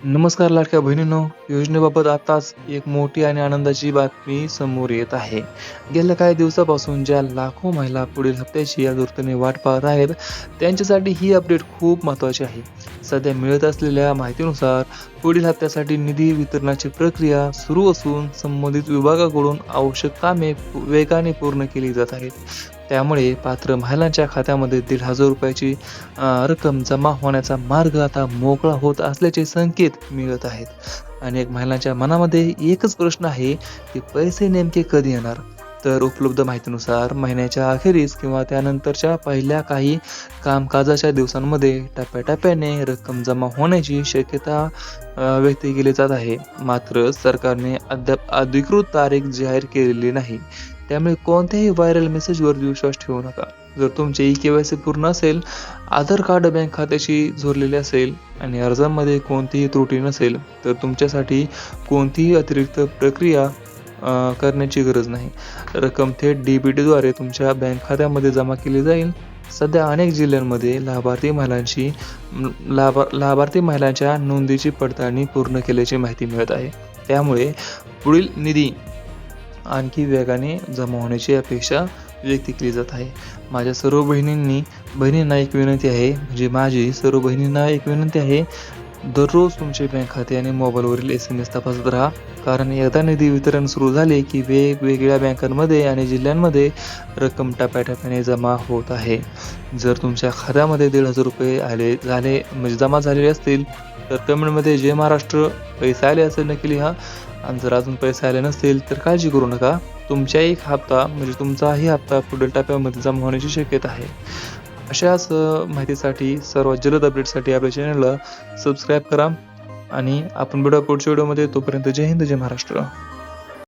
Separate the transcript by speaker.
Speaker 1: नमस्कार लाडक्या बहिणींनो, योजनेबाबत आताच एक मोठी आणि आनंदाची बातमी समोर येत आहे. गेल्या काही दिवसापासून ज्या लाखो महिला पुढील हप्त्याची आतुरतेने वाट पाहत आहेत, त्यांच्यासाठी ही अपडेट खूप महत्त्वाची आहे. सध्या मिळत असलेल्या माहितीनुसार पुढील हप्त्यासाठी निधी वितरणाची प्रक्रिया सुरू असून संबंधित विभागाकडून आवश्यक कामे वेगाने पूर्ण केली जात आहेत. त्यामुळे पात्र महिलांच्या खात्यामध्ये ₹1,500ची रक्कम जमा होण्याचा मार्ग आता मोकळा होत असल्याचे संकेत मिळत आहेत. अनेक महिलांच्या मनामध्ये एकच प्रश्न आहे, की पैसे नेमके कधी येणार? तर उपलब्ध माहितीनुसार महिन्याच्या अखेरीस किंवा त्यानंतरच्या पहिल्या काही कामकाजाच्या दिवसांमध्ये टप्प्याटप्प्याने रक्कम जमा होण्याची शक्यता व्यक्त केली जात आहे. मात्र सरकारने अद्याप अधिकृत तारीख जाहीर केलेली नाही. त्यामुळे कोणत्याही व्हायरल मेसेजवर विश्वास ठेवू नका. जर तुमचे ई-के-वाय-सी पूर्ण असेल, आधार कार्ड बँक खात्याशी जोडलेले असेल आणि अर्जामध्ये कोणतीही त्रुटी नसेल, तर तुमच्यासाठी कोणतीही अतिरिक्त प्रक्रिया करण्याची गरज नाही. रक्कम थेट डी-बी-टीद्वारे तुमच्या बँक खात्यामध्ये जमा केली जाईल. सध्या अनेक जिल्ह्यांमध्ये लाभार्थी महिलांच्या नोंदीची पडताळणी पूर्ण केल्याची माहिती मिळत आहे. त्यामुळे पुढील निधी आणखी वेगाने जमा होण्याची अपेक्षा व्यक्त केली जात आहे. माझ्या सर्व बहिणींना एक विनंती आहे, म्हणजे माझी सर्व बहिणींना एक विनंती आहे, दररोज तुमचे बँक खाते आणि मोबाईलवरील SMS तपासत राहा. कारण एकदा निधी वितरण सुरू झाले की वेगवेगळ्या बँकांमध्ये आणि जिल्ह्यांमध्ये रक्कम टप्प्याटप्प्याने जमा होत आहे. जर तुमच्या खात्यामध्ये ₹1,500 जमा झालेले असतील, तर कमेंटमध्ये जय महाराष्ट्र पैसे आले असेल नक्की लिहा. आणि जर अजून पैसे आले नसतील तर काळजी करू नका. तुमचाही हप्ता पुढील टप्प्यामध्ये जमा होण्याची शक्यता आहे. अशाच माहितीसाठी सर्वात जलद अपडेटसाठी आपल्या चॅनलला सबस्क्राईब करा आणि आपण भेटूया पुढच्या व्हिडिओमध्ये. तोपर्यंत जय हिंद, जय महाराष्ट्र.